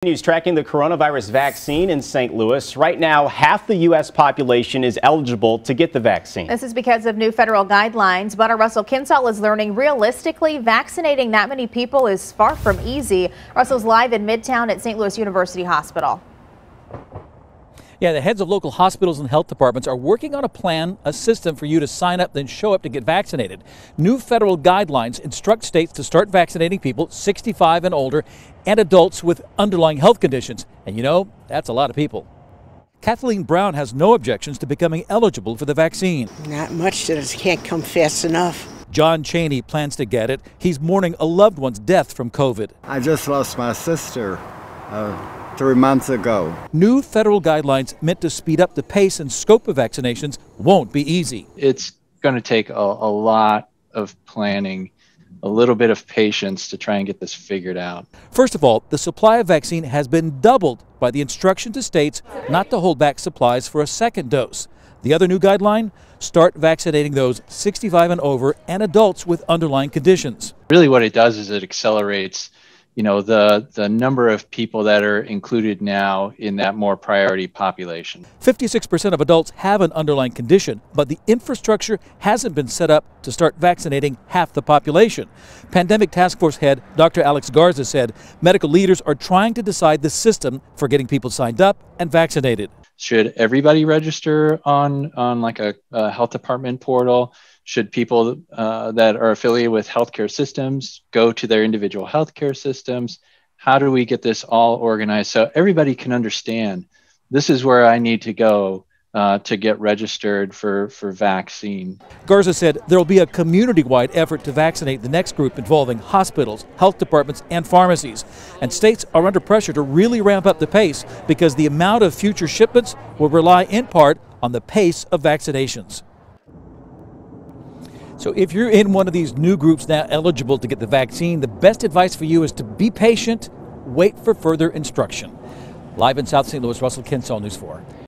News tracking the coronavirus vaccine in St. Louis. Right now, half the U.S. population is eligible to get the vaccine. This is because of new federal guidelines, but our Russell Kinsall is learning realistically vaccinating that many people is far from easy. Russell's live in Midtown at St. Louis University Hospital. Yeah, the heads of local hospitals and health departments are working on a plan, a system for you to sign up, then show up to get vaccinated. New federal guidelines instruct states to start vaccinating people 65 and older and adults with underlying health conditions. And you know, that's a lot of people. Kathleen Brown has no objections to becoming eligible for the vaccine. Not much, that it can't come fast enough. John Cheney plans to get it. He's mourning a loved one's death from COVID. I just lost my sister 3 months ago. New federal guidelines meant to speed up the pace and scope of vaccinations won't be easy. It's going to take a lot of planning, a little bit of patience to try and get this figured out. First of all, the supply of vaccine has been doubled by the instruction to states not to hold back supplies for a second dose. The other new guideline, start vaccinating those 65 and over and adults with underlying conditions. Really what it does is it accelerates the number of people that are included now in that more priority population. 56% of adults have an underlying condition, but the infrastructure hasn't been set up to start vaccinating half the population. Pandemic Task Force head Dr. Alex Garza said medical leaders are trying to decide the system for getting people signed up and vaccinated. Should everybody register on like a health department portal? Should people that are affiliated with healthcare systems go to their individual healthcare systems? How do we get this all organized so everybody can understand this is where I need to go to get registered for vaccine? Garza said there will be a community-wide effort to vaccinate the next group involving hospitals, health departments, and pharmacies. And states are under pressure to really ramp up the pace because the amount of future shipments will rely in part on the pace of vaccinations. So if you're in one of these new groups now eligible to get the vaccine, the best advice for you is to be patient, wait for further instruction. Live in South St. Louis, Russell Kinsall, News 4.